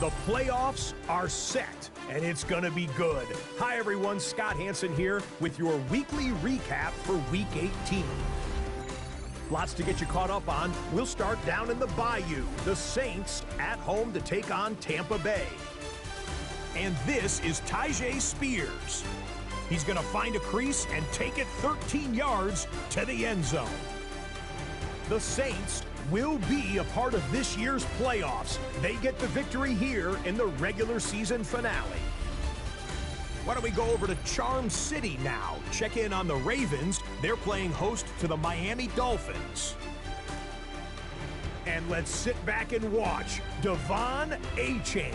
The playoffs are set, and it's going to be good. Hi, everyone. Scott Hansen here with your weekly recap for Week 18. Lots to get you caught up on. We'll start down in the Bayou. The Saints at home to take on Tampa Bay. And this is Tyjae Spears. He's going to find a crease and take it 13 yards to the end zone. The Saints will be a part of this year's playoffs. They get the victory here in the regular season finale. Why don't we go over to Charm City now? Check in on the Ravens. They're playing host to the Miami Dolphins. And let's sit back and watch Devon Achane.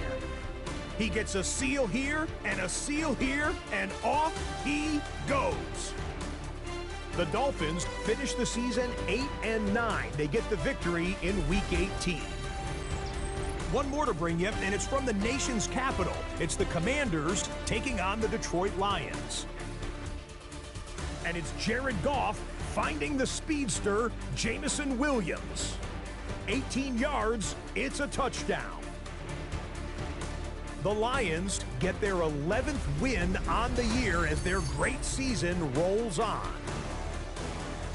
He gets a seal here and a seal here, and off he goes. The Dolphins finish the season 8-9. They get the victory in Week 18. One more to bring you, and it's from the nation's capital. It's the Commanders taking on the Detroit Lions. And it's Jared Goff finding the speedster, Jameson Williams. 18 yards, it's a touchdown. The Lions get their 11th win on the year as their great season rolls on.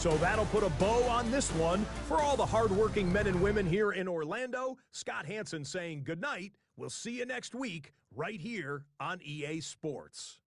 So that'll put a bow on this one. For all the hardworking men and women here in Orlando, Scott Hansen saying goodnight. We'll see you next week right here on EA Sports.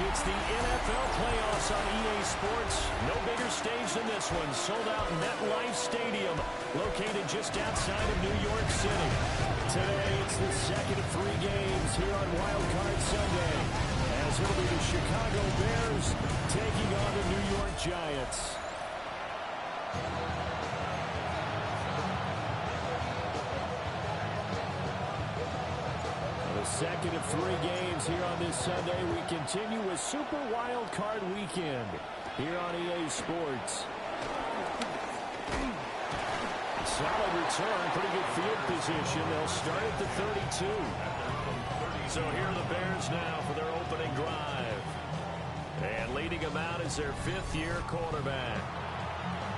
It's the NFL playoffs on EA Sports. No bigger stage than this one. Sold out MetLife Stadium, located just outside of New York City. Today, it's the second of 3 games here on Wild Card Sunday, as it'll be the Chicago Bears taking on the New York Giants. Second of 3 games here on this Sunday. We continue with Super Wild Card Weekend here on EA Sports. Solid return, pretty good field position. They'll start at the 32. So here are the Bears now for their opening drive. And leading them out is their 5th-year quarterback.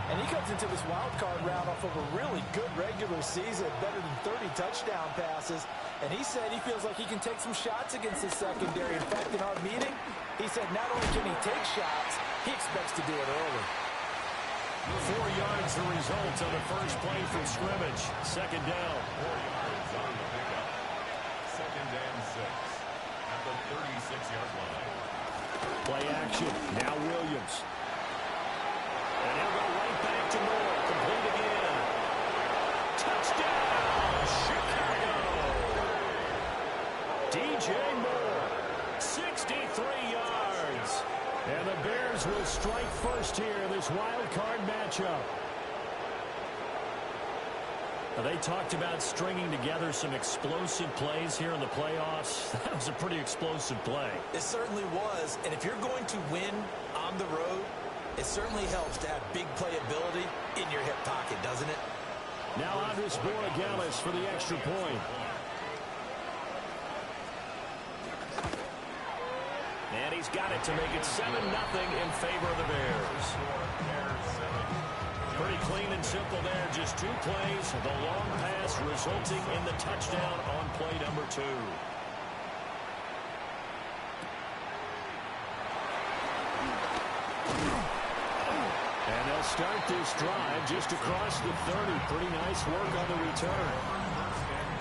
And he comes into this wild card round off of a really good regular season, better than 30 touchdown passes. And he said he feels like he can take some shots against the secondary. In fact, in our meeting, he said not only can he take shots, he expects to do it early. 4 yards the result on the first play from scrimmage. Second down. 4 yards on the pickup. Second and 6 at the 36-yard line. Play action. Now Williams. And he'll go right back to Moore. Complete again. Touchdown, Chicago. DJ Moore, 63 yards. And the Bears will strike first here in this wild card matchup. Now, they talked about stringing together some explosive plays here in the playoffs. That was a pretty explosive play. It certainly was. And if you're going to win on the road, it certainly helps to have big playability in your hip pocket, doesn't it? Now Andres Borregales for the extra point. And he's got it to make it 7-0 in favor of the Bears. Pretty clean and simple there. Just 2 plays. The long pass resulting in the touchdown on play number 2. And they'll start this drive just across the 30. Pretty nice work on the return.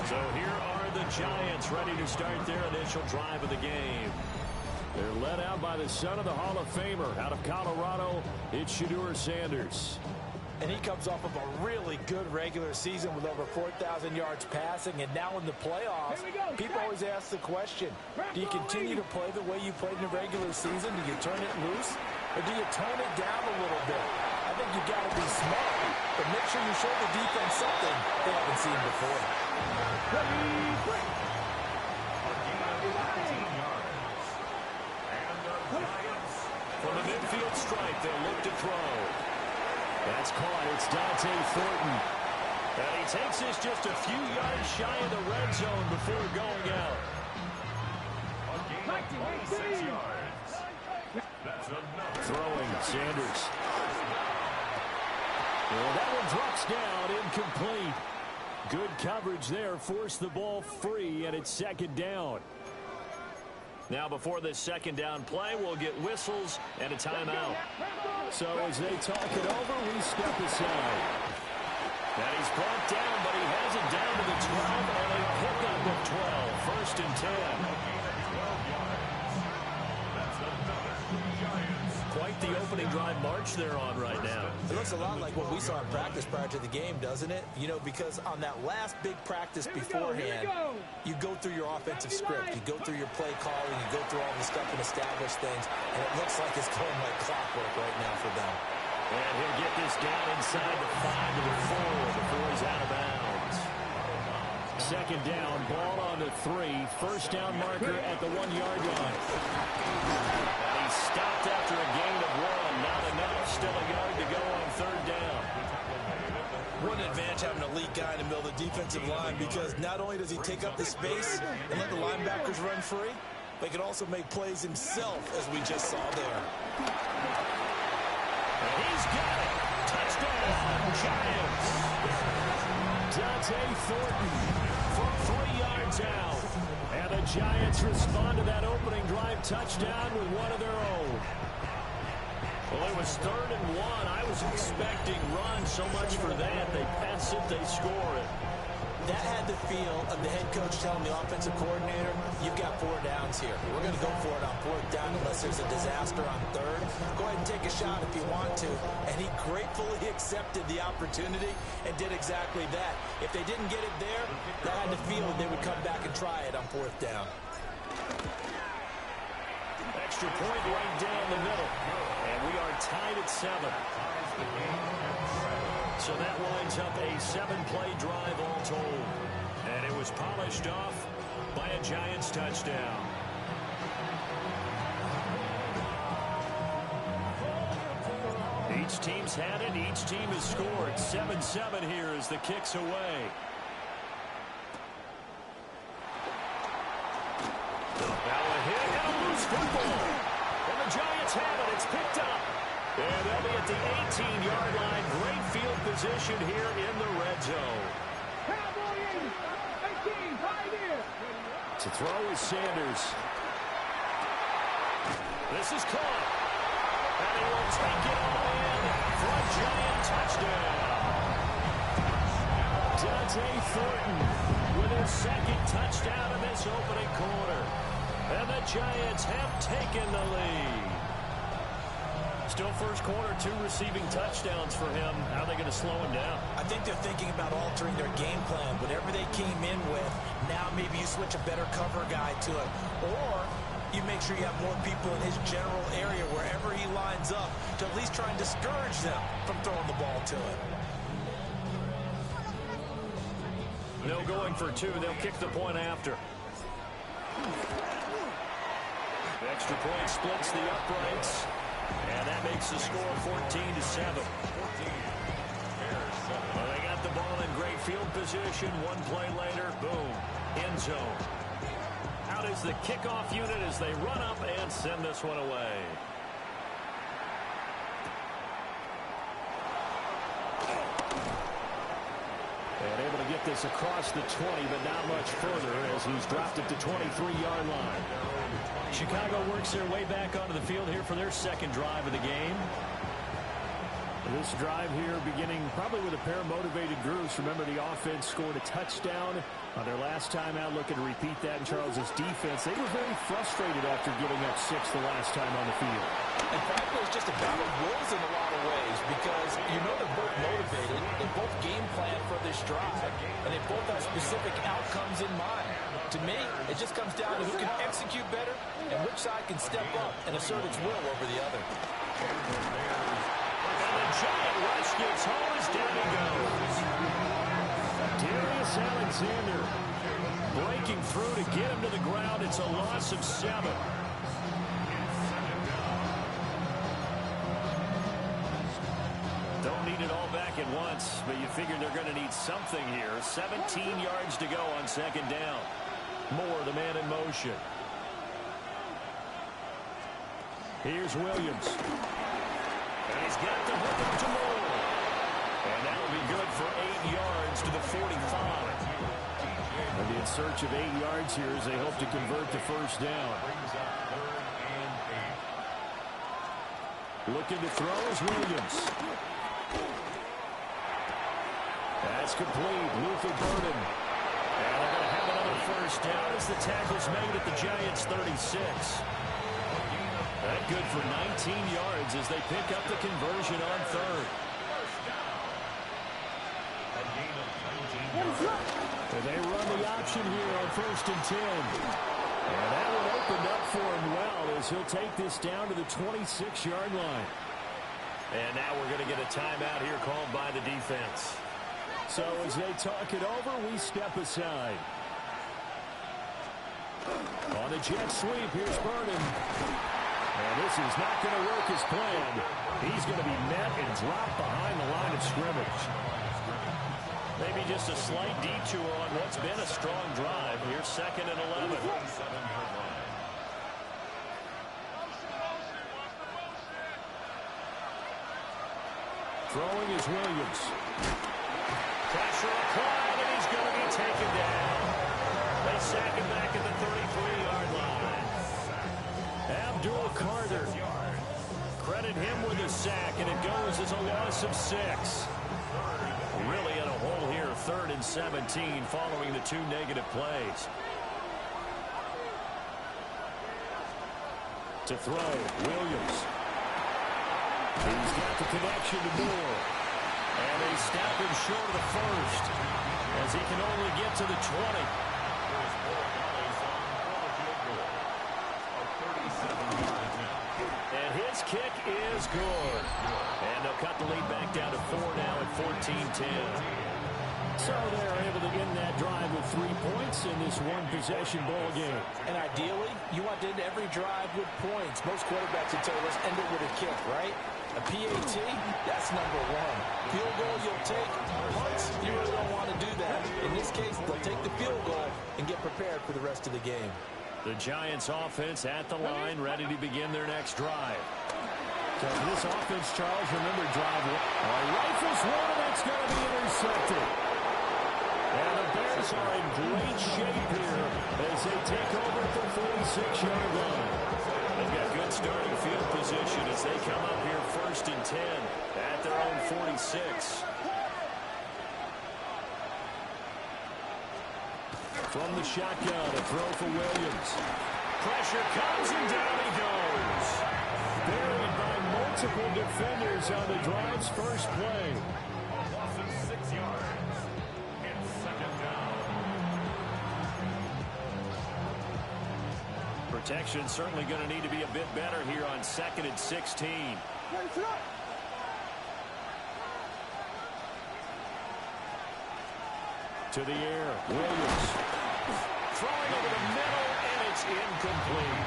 So here are the Giants ready to start their initial drive of the game. They're led out by the son of the Hall of Famer out of Colorado. It's Shedeur Sanders. And he comes off of a really good regular season with over 4,000 yards passing. And now in the playoffs, people always ask the question, do you continue to play the way you played in the regular season? Do you turn it loose? Or do you tone it down a little bit? I think you've got to be smart, but make sure you show the defense something they haven't seen before. From the midfield stripe, they'll look to throw. That's caught. It's Dante Thornton. And he takes this just a few yards shy of the red zone before going out. A gain of 6 yards. That's enough. Throwing, Sanders. Well, that one drops down, incomplete. Good coverage there, forced the ball free, and it's second down. Now, before this second down play, we'll get whistles and a timeout. So as they talk it over, we step aside. And he's brought down, but he has it down to the 12, and a pickup of 12. First and 10. Quite the opening drive march they're on right now. It looks a lot like what we saw in practice prior to the game, doesn't it? You know, because on that last big practice beforehand, you go through your offensive script, you go through your play calling, you go through all the stuff and establish things, and it looks like it's going like clockwork right now for them. And he'll get this down inside the 5 to the 4 before he's out of bounds. Second down, ball on the 3. First down marker at the 1-yard line. And he's stopped after a gain of 1. Not enough. Still a yard to go on third down. What an advantage having an elite guy in the middle of the defensive line, because not only does he take up the space and let the linebackers run free, but he can also make plays himself, as we just saw there. And he's got it. Touchdown, Giants. Dante Thornton from 3 yards out. And the Giants respond to that opening drive touchdown with one of their own. Well, it was 3rd and 1. I was expecting run, so much for that. They pass it, they score it. That had the feel of the head coach telling the offensive coordinator, you've got 4 downs here. We're going to go for it on 4th down unless there's a disaster on 3rd. Go ahead and take a shot if you want to. And he gratefully accepted the opportunity and did exactly that. If they didn't get it there, that had the feel they would come back and try it on 4th down. Extra point right down the middle. And we are tied at 7. So that winds up a 7-play drive all told. And it was polished off by a Giants touchdown. Each team's had it. Each team has scored. 7-7 here as the kick's away. Now a hit and a loose football. And the Giants have it. It's picked up. And they'll be at the 18-yard line. Great field position here in the red zone. To throw is Sanders. This is caught. And he will take it all in for a Giant touchdown. Dante Thornton with his 2nd touchdown in this opening quarter. And the Giants have taken the lead. Still first quarter, 2 receiving touchdowns for him. How are they going to slow him down? I think they're thinking about altering their game plan. Whatever they came in with, now maybe you switch a better cover guy to it. Or you make sure you have more people in his general area wherever he lines up to at least try and discourage them from throwing the ball to him. No going for 2. They'll kick the point after. The extra point splits the uprights. And that makes the score 14-7. Well, they got the ball in great field position. 1 play later, boom, end zone. Out is the kickoff unit as they run up and send this one away. And able to get this across the 20, but not much further as he's dropped it to 23-yard line. Chicago works their way back onto the field here for their 2nd drive of the game. This drive here beginning probably with a pair of motivated groups. Remember, the offense scored a touchdown on their last time out. Looking to repeat that in Charles's defense. They were very frustrated after giving up 6 the last time on the field. And frankly, it's just a battle of wills in a lot of ways because you know they're both motivated. They both game plan for this drive, and they both have specific outcomes in mind. To me, it just comes down to who can execute better and which side can step up and assert its will over the other. And the Giant rush gets home as down he goes. Darius Alexander breaking through to get him to the ground. It's a loss of 7. Don't need it all back at once, but you figure they're going to need something here. 17 yards to go on 2nd down. Moore, the man in motion. Here's Williams. And he's got the hook up to Moore. And that'll be good for 8 yards to the 45. And in search of 8 yards here as they hope to convert the 1st down. Looking to throw is Williams. That's complete. Luther Burden. And they're going to have another 1st down as the tackle's made at the Giants' 36. That good for 19 yards as they pick up the conversion on 3rd. And they run the option here on 1st and 10. And that one opened up for him well as he'll take this down to the 26-yard line. And now we're going to get a timeout here called by the defense. So as they talk it over, we step aside. On the jet sweep, here's Burden. And this is not going to work as planned. He's going to be met and dropped behind the line of scrimmage. Maybe just a slight detour on what's been a strong drive. Here's 2nd and 11. Throwing is Williams. Pressure applied, and he's going to be taken down. They sack him back at the 33-yard line. Abdul Carter. Credit him with a sack, and it goes as a loss of 6. Really in a hole here, 3rd and and 17 following the 2 negative plays. To throw, Williams. He's got the connection to Moore. And they snap him short of the first as he can only get to the 20. And his kick is good. And they'll cut the lead back down to 4 now at 14-10. So they're able to end that drive with 3 points in this one-possession ball game. And ideally, you want to end every drive with points. Most quarterbacks would tell us end it with a kick, right? A PAT, that's number 1. Field goal you'll take. Punts, you really don't want to do that. In this case, they'll take the field goal and get prepared for the rest of the game. The Giants offense at the line, ready to begin their next drive. So this offense, Charles, remember drive one. Rifles one, and that's going to be intercepted. And the Bears are in great shape here as they take over at the 46-yard line. They've got good starting field position as they come up here 1st and 10 at their own 46. From the shotgun, a throw for Williams. Pressure comes and down he goes. Buried by multiple defenders on the drive's first play. Loss of 6 yards. It's 2nd down. Protection certainly going to need to be a bit better here on 2nd and 16. To the air, Williams. Throwing over the middle, and it's incomplete.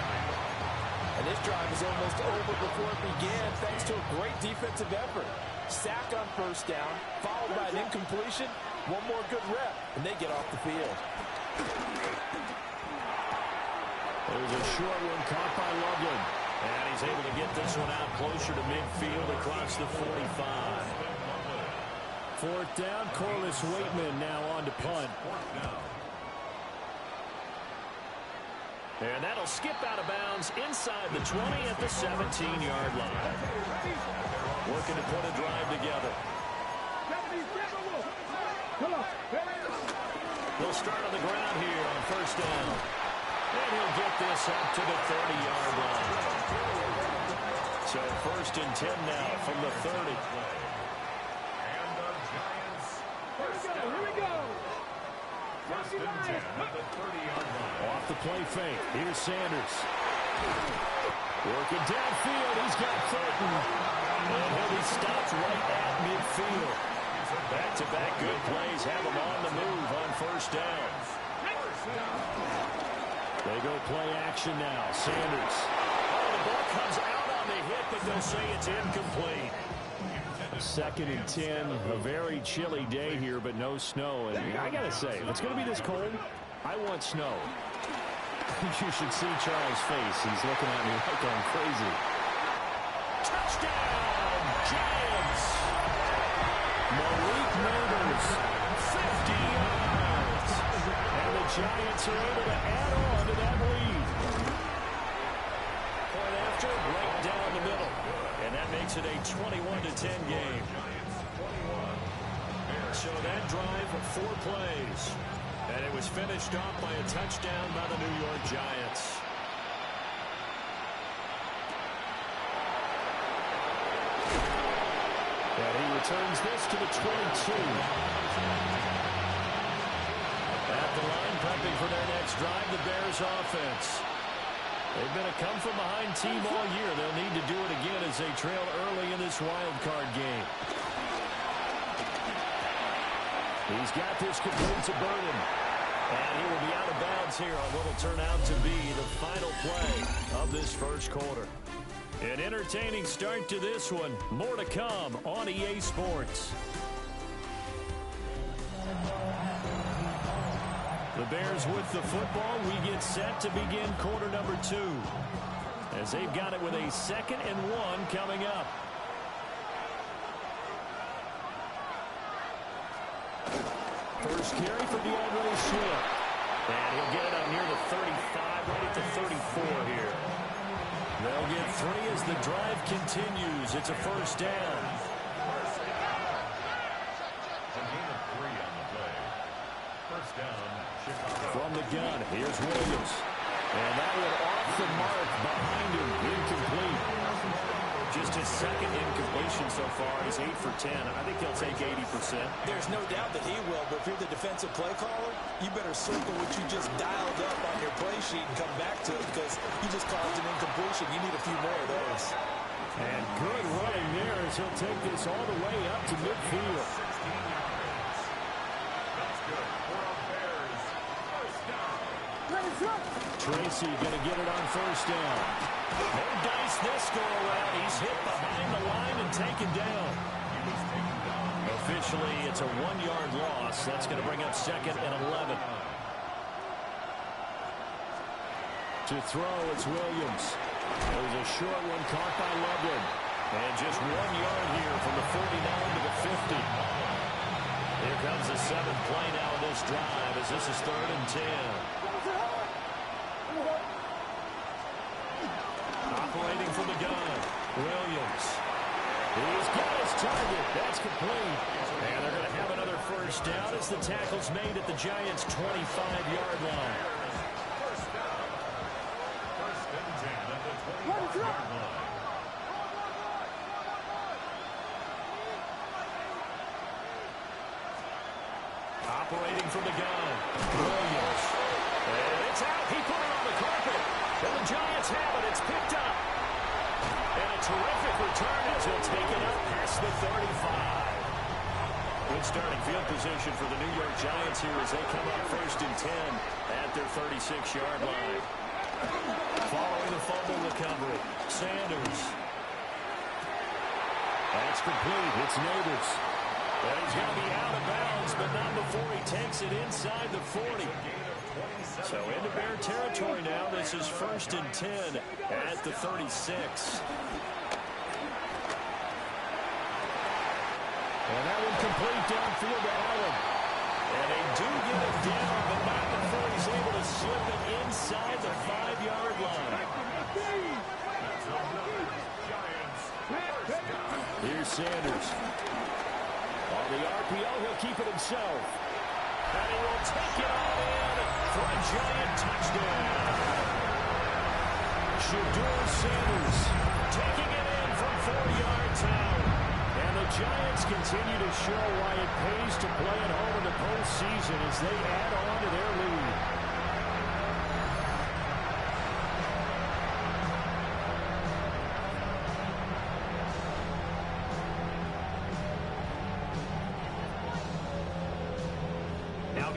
And this drive is almost over before it began thanks to a great defensive effort. Sack on 1st down, followed by an incompletion. One more good rep, and they get off the field. There's a short one caught by Loveland. And he's able to get this one out closer to midfield across the 45. 4th down, Corliss Waitman now on to punt. And that'll skip out of bounds inside the 20 at the 17-yard line. Working to put a drive together. He'll start on the ground here on 1st down. And he'll get this up to the 30-yard line. So 1st and 10 now from the 30. And the Giants. Here we go. 1st and 10 at the 30-yard line. Off the play fake. Here's Sanders. Working downfield. He's got Thornton. And he'll be stopped right at midfield. Back-to-back good plays have him on the move on 1st down. They go play action now. Sanders. Oh, the ball comes out on the hit, but they'll say it's incomplete. 2nd and 10. A very chilly day here, but no snow. And I got to say, if it's going to be this cold, I want snow. You should see Charles' face. He's looking at me like I'm crazy. Touchdown, Giants! Malik Neighbors, 50 yards. And the Giants are able to add on to that lead. Point after, right down the middle. And that makes it a 21-10 game. So that drive, 4 plays. And it was finished off by a touchdown by the New York Giants. And he returns this to the 22. At the line, prepping for their next drive, the Bears offense. They've been a come-from-behind team all year. They'll need to do it again as they trail early in this wild card game. He's got this complete to Burden. And he will be out of bounds here on what will turn out to be the final play of this first quarter. An entertaining start to this one. More to come on EA Sports. The Bears with the football. We get set to begin quarter number 2. As they've got it with a 2nd and 1 coming up. First carry for DeAndre Swift. And he'll get it up near the 35, right at the 34 here. They'll get 3 as the drive continues. It's a 1st down. A gain of 3 on the play. First down, Chicago. From the gun, here's Williams. And that one off the mark behind him, incomplete. Just his second incompletion so far. He's 8 for 10. I think he'll take 80%. There's no doubt that he will, but if you're the defensive play caller, you better circle what you just dialed up on your play sheet and come back to it because you just caused an incompletion. You need a few more of those. And good running there as he'll take this all the way up to midfield. 16 yards. That's good for a Bears first down. Tracy going to get it on first down. No dice this go around. He's hit behind the line and taken down. Officially, it's a 1-yard loss. That's going to bring up second and 11. To throw, it's Williams. There's a short one caught by Loveland. And just 1 yard here from the 49 to the 50. Here comes the 7th play now in this drive as this is 3rd and 10. Operating from the gun, Williams. He's got his target. That's complete. And they're going to have another first down as the tackle's made at the Giants' 25-yard line. First and 10 at the 25-yard line. Operating from the gun, Williams. And it's out. He put it on the carpet. And the Giants have it. It's picked up. And a terrific return as he'll take it up past the 35. Good starting field position for the New York Giants here as they come up 1st and 10 at their 36-yard line. Following the fumble recovery, Sanders. That's complete. It's Neighbors. And he's going to be out of bounds, but not before he takes it inside the 40. So into Bear territory now. This is 1st and 10 at the 36. And that one complete downfield to Allen. And they do get it down, but not before he's able to slip it inside the 5-yard line. Here's Sanders. On the RPO, he'll keep it himself. And he will take it all in for a Giant touchdown. Shedeur Sanders taking it in from 4 yards out. And the Giants continue to show why it pays to play at home in the postseason as they add on to their lead.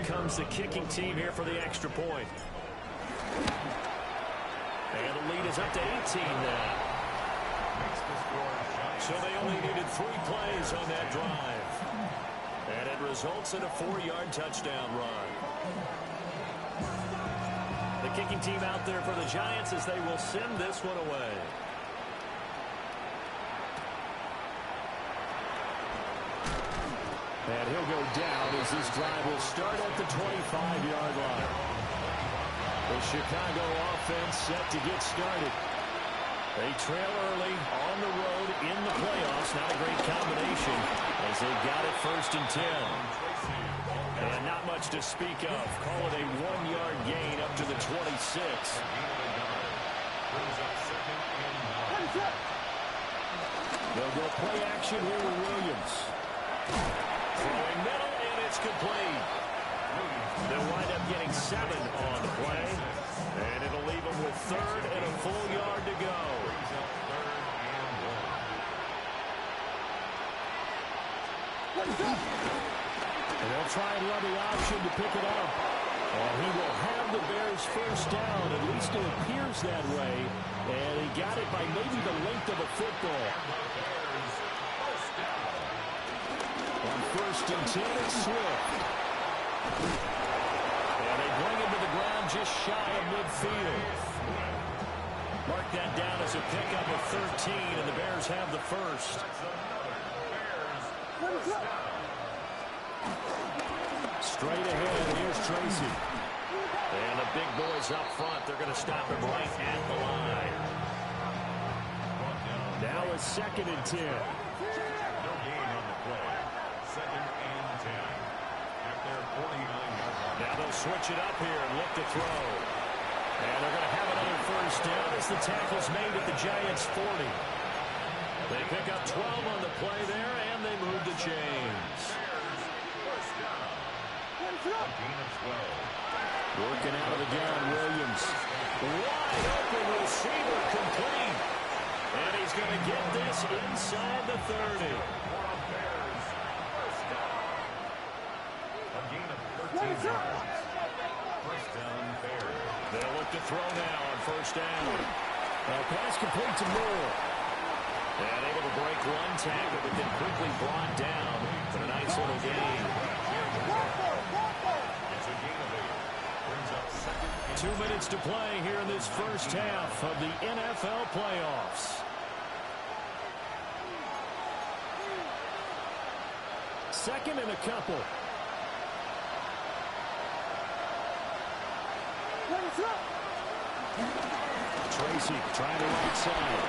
Comes the kicking team here for the extra point. And the lead is up to 18 now. So they only needed 3 plays on that drive. And it results in a 4-yard touchdown run. The kicking team out there for the Giants as they will send this one away. And he'll go down as this drive will start at the 25-yard line. The Chicago offense set to get started. They trail early on the road in the playoffs. Not a great combination as they got it 1st and 10. And not much to speak of. Call it a 1-yard gain up to the 26. They'll go play action here with Williams. Throwing middle, and it's complete. They'll wind up getting 7 on the play, and it'll leave them with 3rd and a full yard to go. And they'll try and run the option to pick it up. And he will have the Bears first down. At least it appears that way. And he got it by maybe the length of a football. On 1st and 10, it's Swift. And they bring him to the ground just shy of midfield. Mark that down as a pickup of 13, and the Bears have the first. Straight ahead, here's Tracy. And the big boys up front, they're going to stop him right at the line. Now it's 2nd and 10. No gain on the play. 2nd and 10 at their 49-yard line. Now they'll switch it up here and look to throw. And they're going to have another first down as the tackle's made at the Giants' 40. They pick up 12 on the play there, and they move the chains. Working out of the gun, Williams. Wide open receiver, complete. And he's going to get this inside the 30. They'll look to throw now on first down. Pass complete to Moore. And able to break one tackle, but then quickly brought down for a nice little gain. 2 minutes to play here in this first half of the NFL playoffs. Second and a couple. Tracy trying to right side.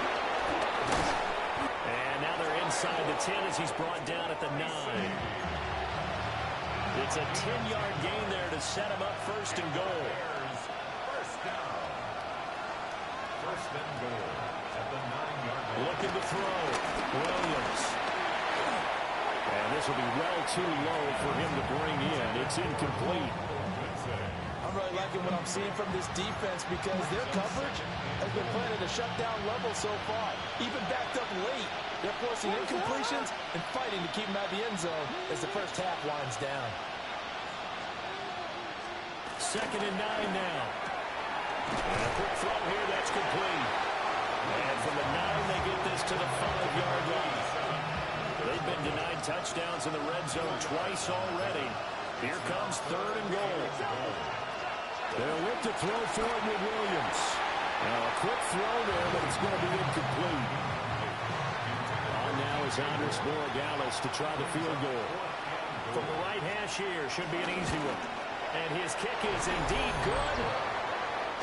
And now they're inside the 10 as he's brought down at the 9. It's a 10-yard gain there to set him up first and goal. First and goal at the 9-yard line. Looking to throw. Williams. And this will be well too low for him to bring in. It's incomplete. I'm really liking what I'm seeing from this defense because their coverage has been playing at a shutdown level so far. Even backed up late, they're forcing incompletions and fighting to keep them out of the end zone as the first half winds down. Second and 9 now. And a quick throw here, that's complete. And from the 9, they get this to the 5-yard line. They've been denied touchdowns in the red zone twice already. Here comes third and goal. They'll look to throw for it with Williams. Now a quick throw there, but it's going to be incomplete. On now is Andres Borregales to try the field goal. From the right hash here, should be an easy one. And his kick is indeed good.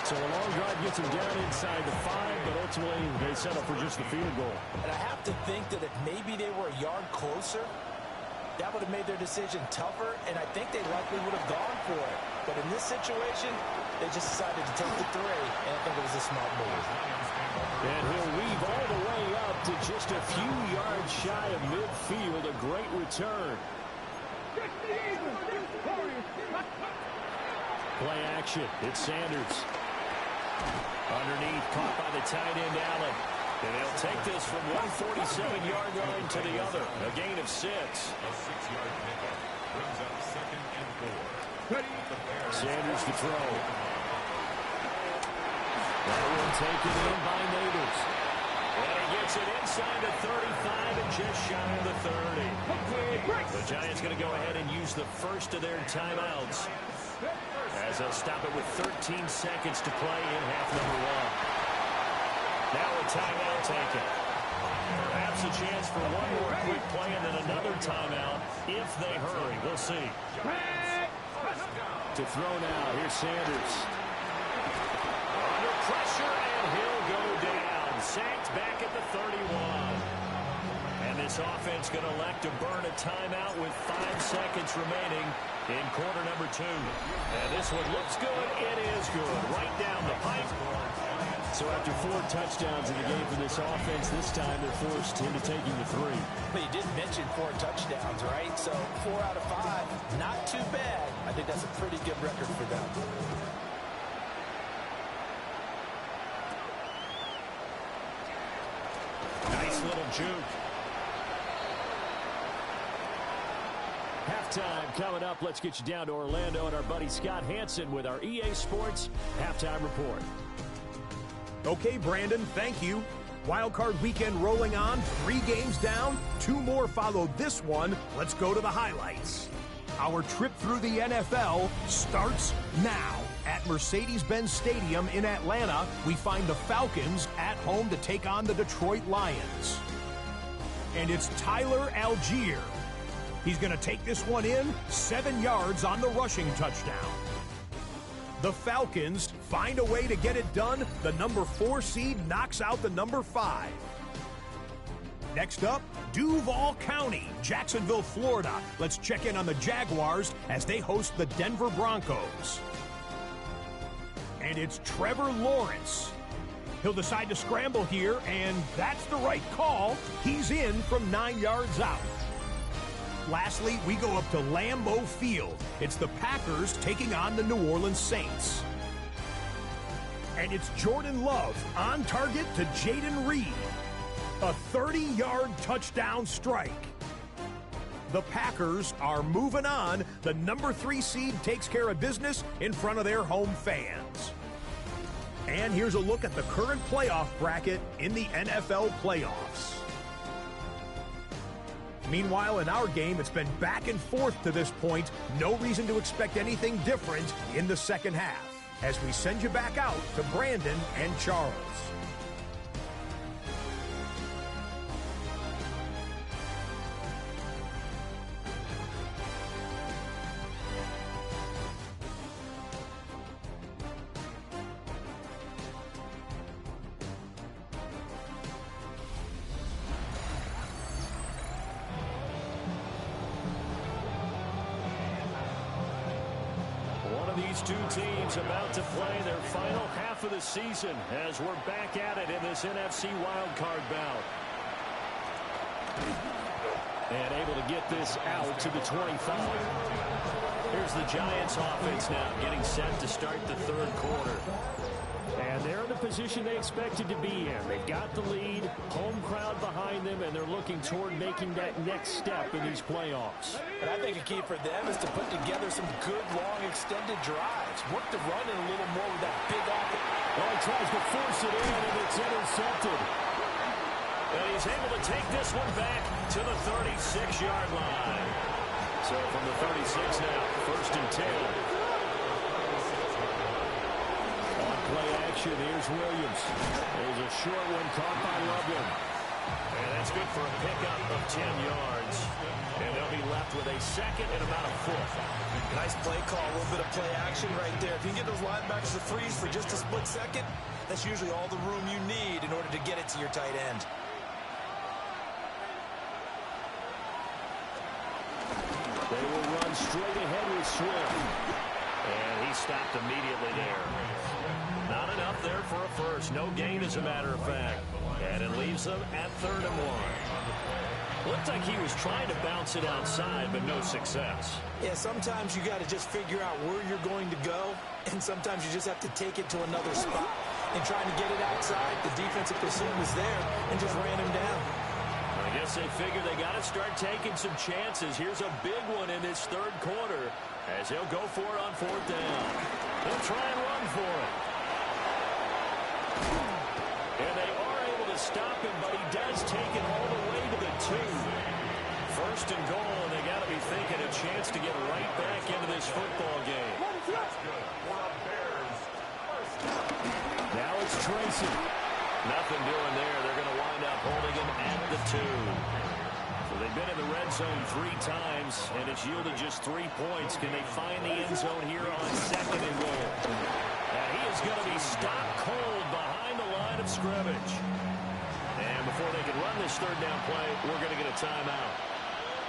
So a long drive gets him down inside the 5, but ultimately they settle for just the field goal. And I have to think that if maybe they were a yard closer, that would have made their decision tougher, and I think they likely would have gone for it. But in this situation, they just decided to take the 3, and I think it was a smart move. And he'll weave all the way up to just a few yards shy of midfield. A great return. Play action. It's Sanders. Underneath, caught by the tight end, Allen. And they'll take this from 147-yard line to the other. A gain of 6. A 6-yard pickup brings up second and 4. Sanders to throw. That one taken in by Neighbors. And he gets it inside the 35 and just shy of the 30. The Giants going to go ahead and use the first of their timeouts as they'll stop it with 13 seconds to play in half number 1. Now a timeout taken. Perhaps a chance for one more quick play and then another timeout if they hurry. We'll see. To throw now. Here's Sanders. Under pressure, and he'll go down. Sacked back at the 31. And this offense going to elect to burn a timeout with 5 seconds remaining in quarter number 2. And this one looks good. It is good. Right down the pipe. So after 4 touchdowns in the game for this offense, this time they're forced into taking the 3. But you did mention 4 touchdowns, right? So 4 out of 5, not too bad. I think that's a pretty good record for them. Nice little juke. Halftime coming up. Let's get you down to Orlando and our buddy Scott Hansen with our EA Sports Halftime Report. Okay, Brandon, thank you. Wildcard weekend rolling on, 3 games down, 2 more follow this one. Let's go to the highlights. Our trip through the NFL starts now. At Mercedes-Benz Stadium in Atlanta, we find the Falcons at home to take on the Detroit Lions. And it's Tyler Algier. He's going to take this one in, 7 yards on the rushing touchdown. The Falcons find a way to get it done. The number 4 seed knocks out the number 5. Next up, Duval County, Jacksonville, Florida. Let's check in on the Jaguars as they host the Denver Broncos. And it's Trevor Lawrence. He'll decide to scramble here, and that's the right call. He's in from 9 yards out. Lastly, we go up to Lambeau Field. It's the Packers taking on the New Orleans Saints. And it's Jordan Love on target to Jaden Reed. A 30-yard touchdown strike. The Packers are moving on. The number 3 seed takes care of business in front of their home fans. And here's a look at the current playoff bracket in the NFL playoffs. Meanwhile, in our game, it's been back and forth to this point. No reason to expect anything different in the second half, as we send you back out to Brandon and Charles. These two teams about to play their final half of the season as we're back at it in this NFC wildcard bout. And able to get this out to the 25. Here's the Giants offense now getting set to start the third quarter. And they're in the position they expected to be in. They've got the lead, home crowd behind them, and they're looking toward making that next step in these playoffs. And I think a key for them is to put together some good, long, extended drives. Work the run in a little more with that big offense. Well, he tries to force it in, and it's intercepted. And he's able to take this one back to the 36-yard line. So from the 36 now, 1st and 10. Play action. Here's Williams. There's a short one caught by Loveland. And that's good for a pickup of 10 yards. And they'll be left with a second and about a foot. Nice play call. A little bit of play action right there. If you can get those linebackers to freeze for just a split second, that's usually all the room you need in order to get it to your tight end. They will run straight ahead with Swift. And he stopped immediately there. Not enough there for a first. No gain, as a matter of fact. And it leaves them at 3rd and 1. Looked like he was trying to bounce it outside, but no success. Yeah, sometimes you got to just figure out where you're going to go, and sometimes you just have to take it to another spot. And trying to get it outside, the defensive pursuit was there and just ran him down. I guess they figure they got to start taking some chances. Here's a big one in this third quarter as he'll go for it on 4th down. They'll try and run for it. And they are able to stop him, but he does take it all the way to the 2. 1st and goal, and they got to be thinking a chance to get right back into this football game. Now it's Tracy. Nothing doing there. They're going to wind up holding him at the 2. So they've been in the red zone 3 times, and it's yielded just 3 points. Can they find the end zone here on 2nd and goal? And he is going to be stopped cold behind the line of scrimmage. And before they can run this 3rd down play, we're going to get a timeout.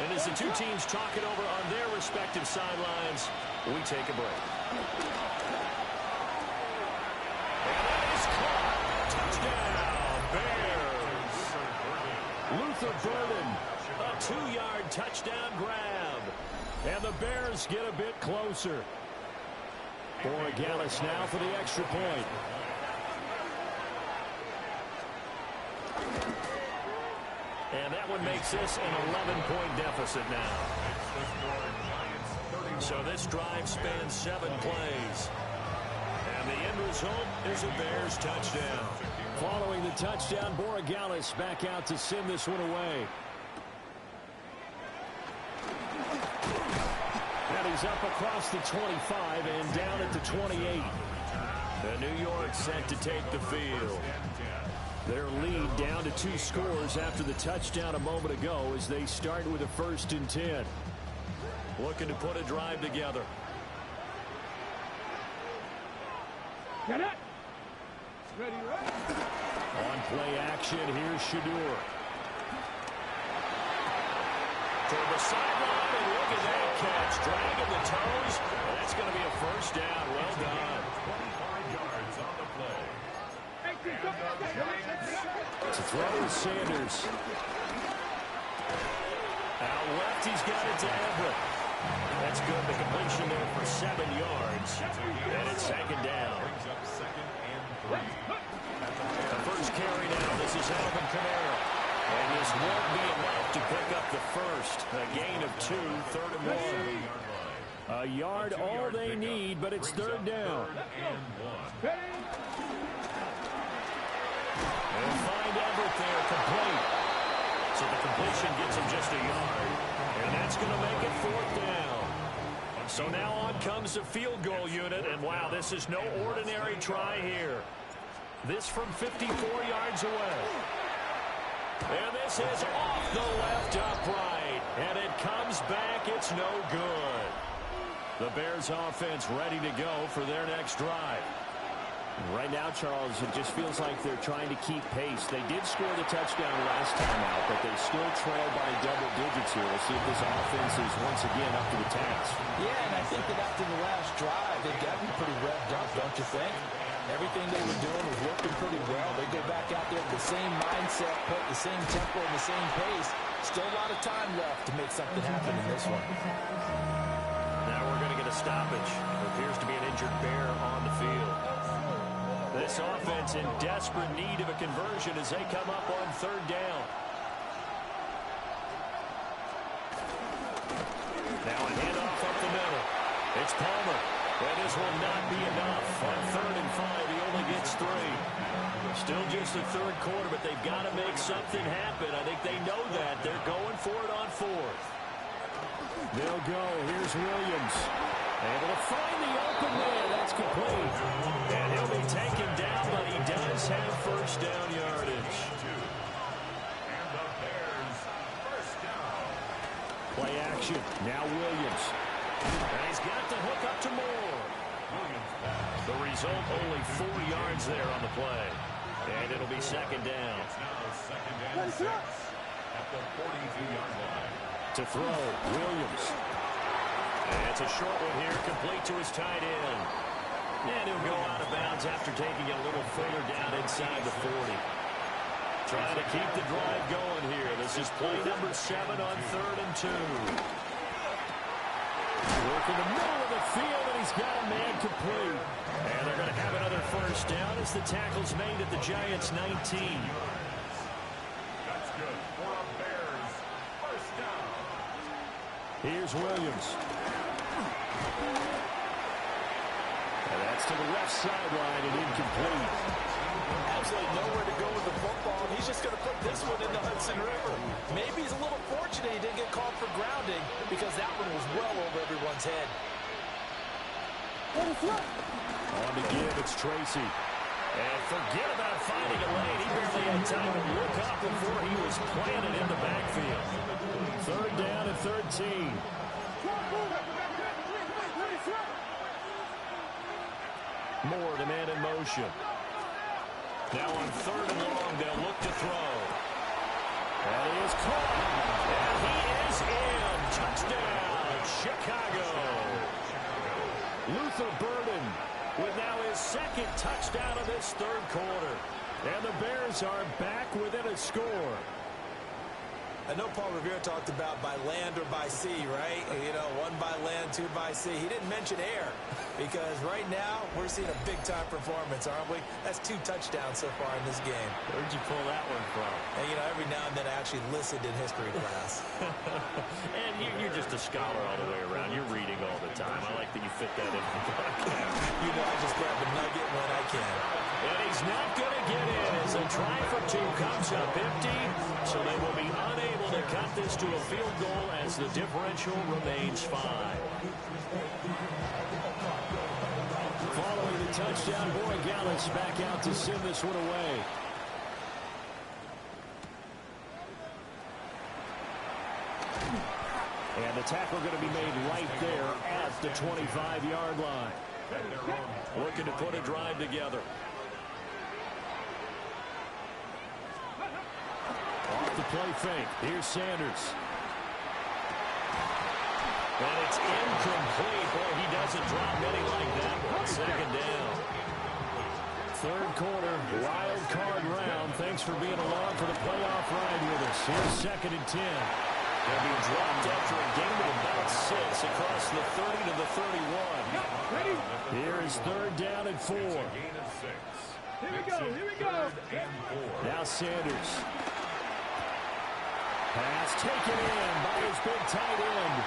And as the two teams talk it over on their respective sidelines, we take a break. And that is caught. Touchdown, Bears. Luther Burden, a 2-yard touchdown grab. And the Bears get a bit closer. Borregales now for the extra point. And that one makes this an 11-point deficit now. So this drive spans 7 plays. And the end result is a Bears touchdown. Following the touchdown, Borregales back out to send this one away. And he's up across the 25 and down at the 28. And New York set to take the field. Their lead down to 2 scores after the touchdown a moment ago as they start with a 1st and 10. Looking to put a drive together. Get it. Ready, right? On play action, here's Shadur. Toward the sideline, and look at that catch. Dragging the toes, and that's going to be a first down. Well done. 25 yards on the play. To throw is Sanders. Out left, he's got it to Everett. That's good. The completion there for 7 yards. And it's second down. Brings up 2nd and 3. The first carry now. This is Alvin Kamara. And this won't be enough to pick up the first. A gain of 2, 3rd and 1. A yard all they need, but it's 3rd down. They'll find Everett there, complete. So the completion gets him just a yard. And that's going to make it 4th down. So now on comes the field goal unit. And wow, this is no ordinary try here. This from 54 yards away. And this is off the left upright. And it comes back. It's no good. The Bears offense ready to go for their next drive. Right now, Charles, it just feels like they're trying to keep pace. They did score the touchdown last time out, but they still trail by double digits here. We'll see if this offense is once again up to the task. Yeah, and I think that after the last drive, they've got to be pretty revved up, don't you think? Everything they were doing was working pretty well. They go back out there with the same mindset, put the same tempo and the same pace. Still a lot of time left to make something happen in this one. Now we're going to get a stoppage. There appears to be an injured Bear on the field. This offense in desperate need of a conversion as they come up on 3rd down. Now a handoff up the middle. It's Palmer. And this will not be enough. On 3rd and 5, he only gets 3. Still just the 3rd quarter, but they've got to make something happen. I think they know that. They're going for it on 4th. They'll go. Here's Williams. Able to find the open man. That's complete. And he'll be taken down, but he does have first down yardage. And the Bears first down. Play action. Now Williams. And he's got the hook up to Moore. The result, only 4 yards there on the play. And it'll be second down. It's now 2nd and 6 at the 42-yard line. To throw, Williams. And it's a short one here, complete to his tight end. And he'll go out of bounds after taking it a little further down inside the 40. Trying to keep the drive going here. This is play number 7 on 3rd and 2. Work in the middle of the field, and he's got a man complete. And they're going to have another first down as the tackle's made at the Giants' 19. That's good for a Bears first down. Here's Williams. And that's to the left sideline and incomplete. Absolutely nowhere to go with the football. He's just going to put this one in the Hudson River. Maybe he's a little fortunate he didn't get called for grounding because that one was well over everyone's head. On to give, it's Tracy. And forget about finding a lane. He barely had time to look up before he was planted in the backfield. 3rd down and 13. Moore, the man in motion. Now on 3rd and long, they'll look to throw. And he is caught. And he is in. Touchdown, Chicago. Luther Burden with now his 2nd touchdown of this 3rd quarter. And the Bears are back within a score. I know Paul Revere talked about by land or by sea, right? You know, 1 by land, 2 by sea. He didn't mention air because right now we're seeing a big-time performance, aren't we? That's 2 touchdowns so far in this game. Where'd you pull that one from? And, you know, every now and then I actually listened in history class. And you're just a scholar all the way around. You're reading all the time. I like that you fit that in the broadcast. You know, I just grab a nugget when I can. And he's not going to get in as a try for 2 comes up empty. So they will be unable to cut this to a field goal as the differential remains 5. Following the touchdown, Boy Gallus back out to send this one away. And the tackle going to be made right there at the 25-yard line. Looking to put a drive together. Off the play fake. Here's Sanders. And it's incomplete. Boy, he doesn't drop many like that one. Second down. Third quarter, wild card round. Thanks for being along for the playoff ride with us. Here's 2nd and 10. They'll be dropped after a gain of about 6 across the 30 to the 31. Here is 3rd down and 4. Here we go. Now Sanders. Pass taken in by his big tight end.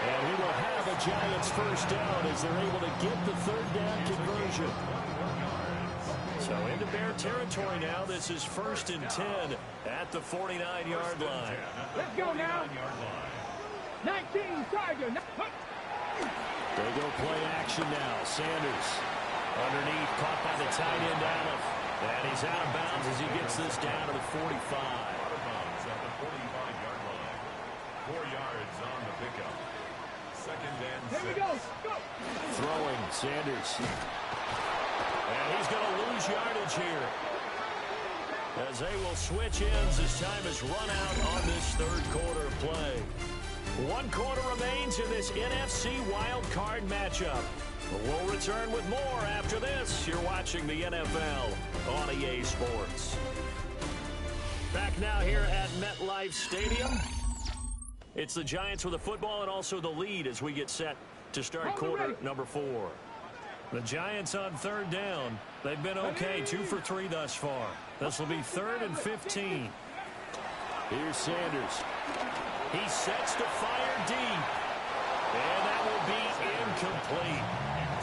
And he will have a Giants first down as they're able to get the 3rd down conversion. So into Bear territory now. This is 1st and 10 at the 49-yard line. Let's go now. 19 Tiger. They go play action now. Sanders underneath, caught by the tight end Allen. And he's out of bounds as he gets this down to the 45. Out of bounds at the 45-yard line. 4 yards on the pickup. 2nd and 6. Here we go. Go. Throwing, Sanders. And he's going to lose yardage here, as they will switch ends as time has run out on this 3rd quarter play. 1 quarter remains in this NFC wild card matchup. We'll return with more after this. You're watching the NFL on EA Sports. Back now here at MetLife Stadium. It's the Giants with the football and also the lead as we get set to start quarter number 4. The Giants on 3rd down. They've been okay, 2 for 3 thus far. This will be 3rd and 15. Here's Sanders. He sets to fire deep. And that will be incomplete.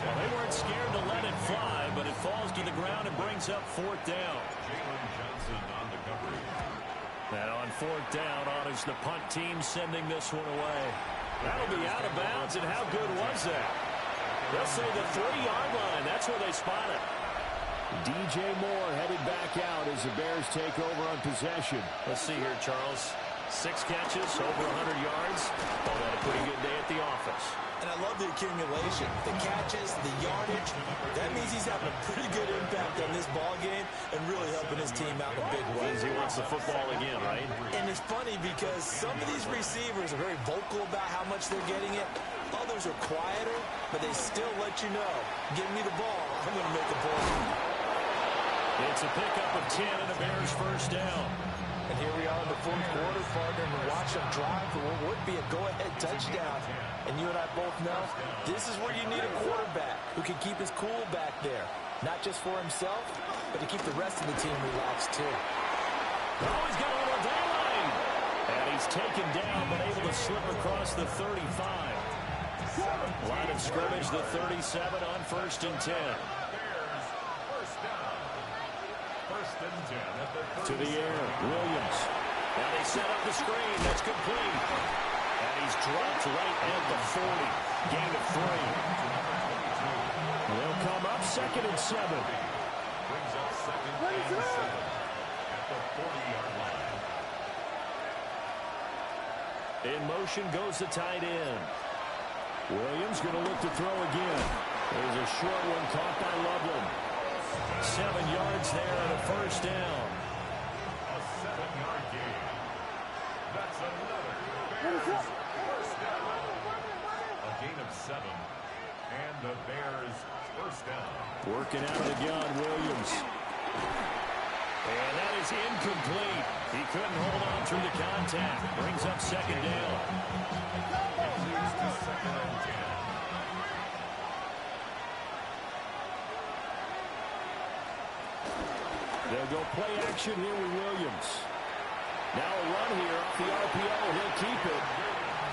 Well, they weren't scared to let it fly, but it falls to the ground and brings up 4th down. Jalen Johnson on the coverage. And on 4th down, on is the punt team sending this one away. That'll be out of bounds, and how good was that? They'll say the 3-yard line. That's where they spot it. DJ Moore headed back out as the Bears take over on possession. Let's see here, Charles. 6 catches, over 100 yards. Oh, had a pretty good day at the office. And I love the accumulation, the catches, the yardage. That means he's having a pretty good impact on this ball game and really helping his team out in a big way. He wants the football again, right? And it's funny because some of these receivers are very vocal about how much they're getting it. Others are quieter, but they still let you know, give me the ball, I'm going to make a play. It's a pickup of 10 and a Bears first down. And here we are in the 4th quarter, partner, and watch them drive for what would be a go-ahead touchdown. And you and I both know this is where you need a quarterback who can keep his cool back there. Not just for himself, but to keep the rest of the team relaxed, too. Oh, he's got a little daylight. And he's taken down, but able to slip across the 35. Line of scrimmage, the 37 on 1st and 10. To the air, Williams. Now they set up the screen. That's complete. And he's dropped right at the 40. Gain of 3. They'll come up 2nd and 7. Brings up 2nd and 7 at the 40-yard line. In motion goes the tight end. Williams going to look to throw again. There's a short one caught by Loveland. 7 yards there and a first down. A 7-yard gain. That's another Bears first down. A gain of 7. And the Bears first down. Working out of the gun, Williams. And that is incomplete. He couldn't hold on through the contact. Brings up 2nd down. It leads to 2nd and 10. They'll go play action here with Williams. Now a run here off the RPO. He'll keep it.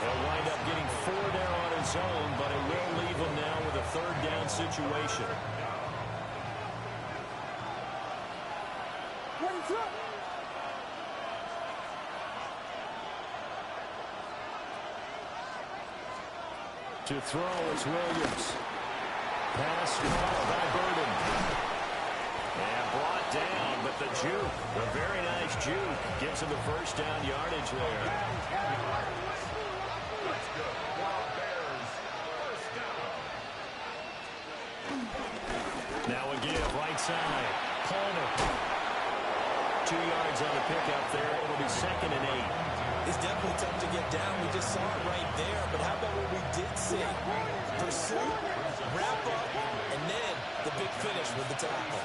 He'll wind up getting 4 there on his own, but it will leave him now with a 3rd down situation. To throw is Williams. Pass caught by Burden. And brought down, but the juke, a very nice juke, gets him the first down yardage there. That's good. Wow, Bears first down. Now again, right side, Palmer. 2 yards on the pickup there. It'll be 2nd and 8. It's definitely tough to get down. We just saw it right there. But how about what we did see? Pursuit, wrap up, and then the big finish with the tackle.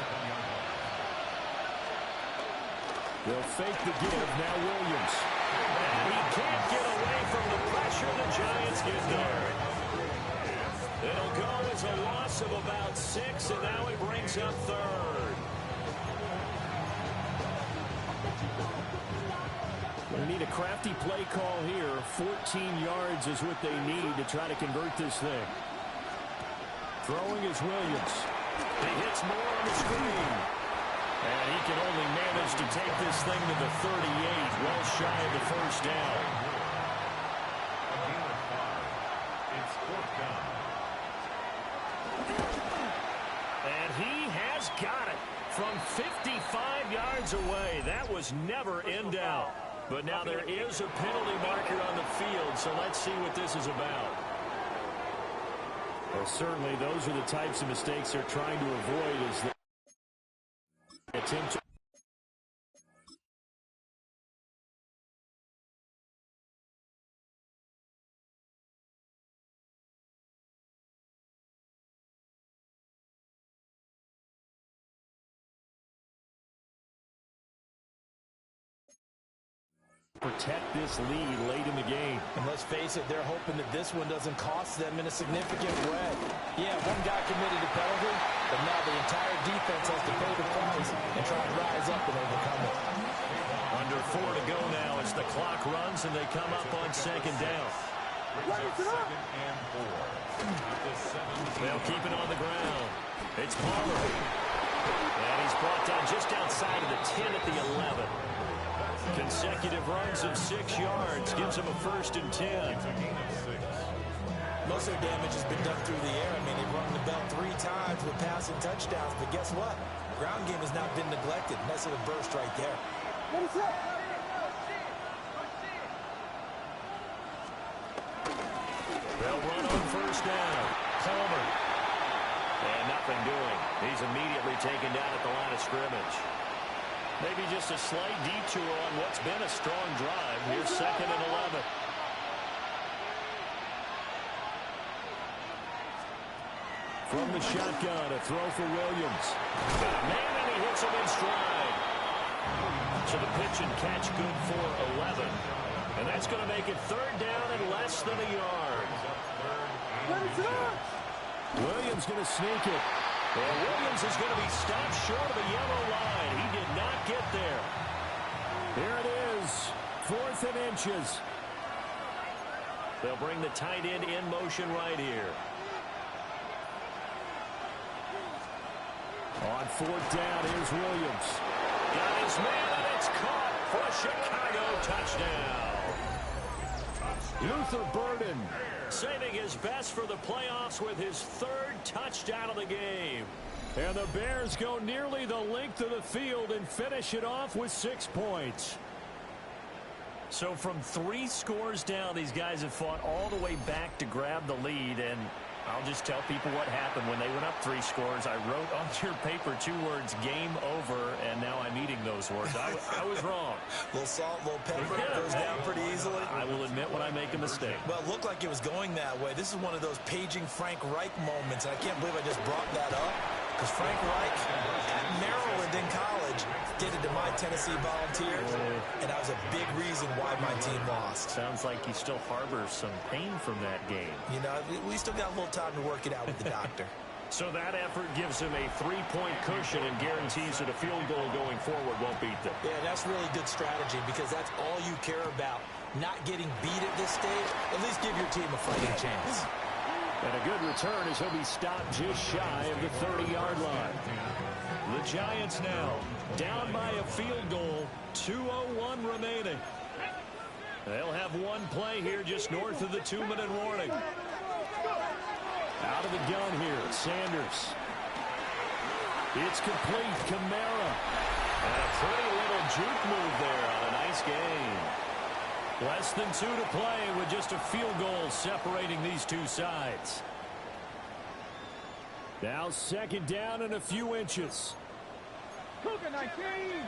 They'll fake the give. Now Williams. And he can't get away from the pressure. The Giants get there. It'll go as a loss of about 6, and now it brings up third. They need a crafty play call here. 14 yards is what they need to try to convert this thing. Throwing is Williams. He hits more on the screen. And he can only manage to take this thing to the 38, well shy of the first down. It's 4th down. And he has got it from 55 yards away. That was never in doubt. But now there is a penalty marker on the field, so let's see what this is about. Well, certainly those are the types of mistakes they're trying to avoid as they attempt to protect this lead late in the game. And let's face it, they're hoping that this one doesn't cost them in a significant way. Yeah, one guy committed a penalty, but now the entire defense has to pay the price and try to rise up and overcome it. Under 4 to go now as the clock runs and they come up on 2nd down. Second and 4. They'll keep it on the ground. It's Palmer. And he's brought down just outside of the 10 at the 11. Consecutive runs of 6 yards gives him a 1st and 10. Most of their damage has been done through the air. I mean, they've rung the bell 3 times with passing touchdowns, but guess what? Ground game has not been neglected. Nice little burst right there. They'll run on 1st down. Palmer. And nothing doing. He's immediately taken down at the line of scrimmage. Maybe just a slight detour on what's been a strong drive. Here's 2nd and 11. From the shotgun, a throw for Williams. Got a man, and he hits him in stride. So the pitch and catch good for 11. And that's going to make it 3rd down and less than a yard. Williams going to sneak it. And Williams is going to be stopped short of the yellow line. He did not get there. Here it is, 4th and inches. They'll bring the tight end in motion right here. On 4th down, here's Williams. Got his man, and it's caught for a Chicago touchdown. Luther Burden saving his best for the playoffs with his 3rd touchdown of the game. And the Bears go nearly the length of the field and finish it off with 6 points. So from 3 scores down, these guys have fought all the way back to grab the lead, and I'll just tell people what happened when they went up 3 scores. I wrote on your paper 2 words, game over, and now I'm eating those words. I was wrong. Little salt, little pepper, goes down pretty easily. I will admit when I make a mistake. Well, it looked like it was going that way. This is one of those paging Frank Reich moments, and I can't believe I just brought that up. Because Frank Reich at Maryland in college did it to my Tennessee Volunteers, and that was a big reason why my team lost. Sounds like you still harbor some pain from that game. You know, we still got a little time to work it out with the doctor. So that effort gives him a 3-point cushion and guarantees that a field goal going forward won't beat them. Yeah, that's really good strategy because that's all you care about. Not getting beat at this stage. At least give your team a fighting chance. And a good return as he'll be stopped just shy of the 30-yard line. The Giants now down by a field goal, 2:01 remaining. They'll have one play here just north of the 2-minute warning. Out of the gun here, Sanders. It's complete, Kamara. And a pretty little juke move there on a nice gain. Less than 2 to play with just a field goal separating these two sides. Now 2nd down and a few inches. Cougar 19.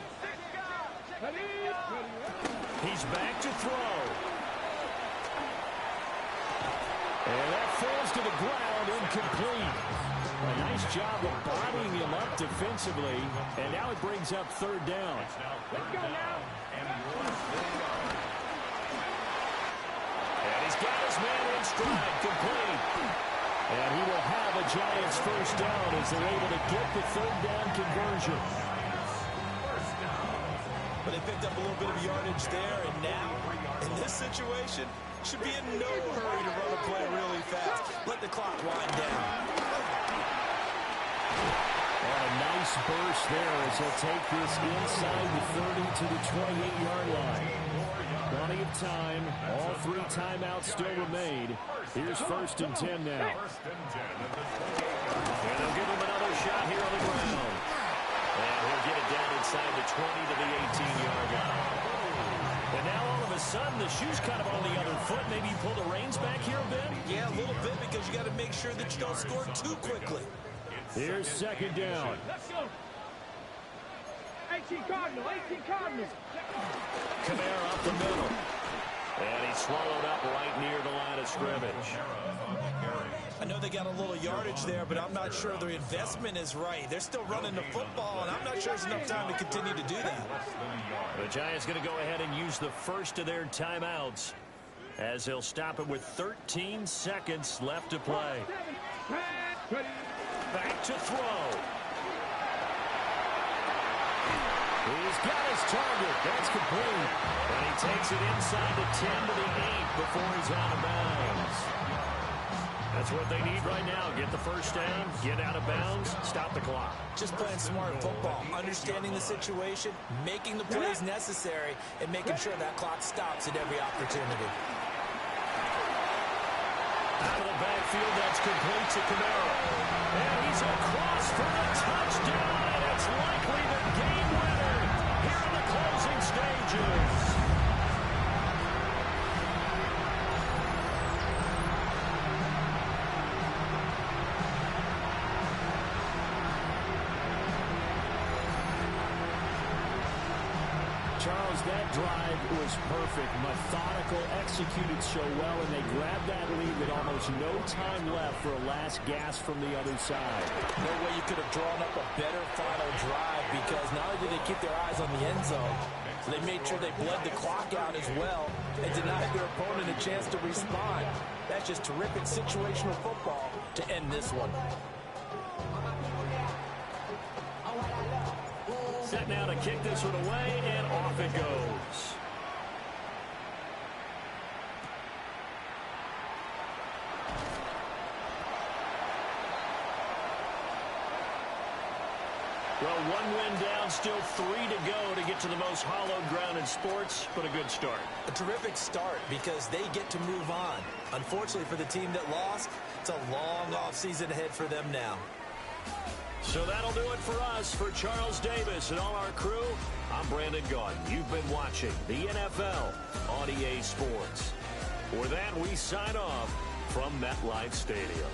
He's back to throw. And that falls to the ground, incomplete. A nice job of bodying him up defensively, and now it brings up third down. Let's go now. And he's got his man in stride, complete. And he will have a Giants first down as they're able to get the third down conversion. But they picked up a little bit of yardage there, and now, in this situation, should be in no hurry to run a play really fast. Let the clock wind down. And a nice burst there as he'll take this inside the 30 to the 28-yard line. Plenty of time. All 3 timeouts still remain. Here's 1st and 10 now. And they'll give him another shot here on the ground. And he'll get it down inside the 20 to the 18-yard line. And now all of a sudden the shoe's kind of on the other foot. Maybe you pull the reins back here a bit? Yeah, a little bit, because you got to make sure that you don't score too quickly. Here's 2nd down. Let's go. 18 Cardinal, 18 Cardinal. Kamara up the middle. And he's swallowed up right near the line of scrimmage. I know they got a little yardage there, but I'm not sure their investment is right. They're still running the football, and I'm not sure there's enough time to continue to do that. The Giants going to go ahead and use the first of their timeouts as they'll stop it with 13 seconds left to play. Back to throw. He's got his target. That's complete. And he takes it inside the 10 to the 8 before he's out of bounds. That's what they need right now. Get the first down, get out of bounds, stop the clock. Just playing smart football, understanding the situation, making the plays necessary, and making sure that clock stops at every opportunity. Out of the backfield, that's complete to Kamara. And he's across for the touchdown, and it's likely the game winner here in the closing stages. Charles, that drive was perfect. Methodical, executed so well, and they grabbed that lead with almost no time left for a last gasp from the other side. No way you could have drawn up a better final drive, because not only did they keep their eyes on the end zone, they made sure they bled the clock out as well and denied their opponent a chance to respond. That's just terrific situational football to end this one. Set now to kick this one away, and off it goes. Well, 1 win down, still 3 to go to get to the most hallowed ground in sports, but a good start. A terrific start, because they get to move on. Unfortunately for the team that lost, it's a long offseason ahead for them now. So that'll do it for us. For Charles Davis and all our crew, I'm Brandon Gaudin. You've been watching the NFL on EA Sports. For that, we sign off from MetLife Stadium.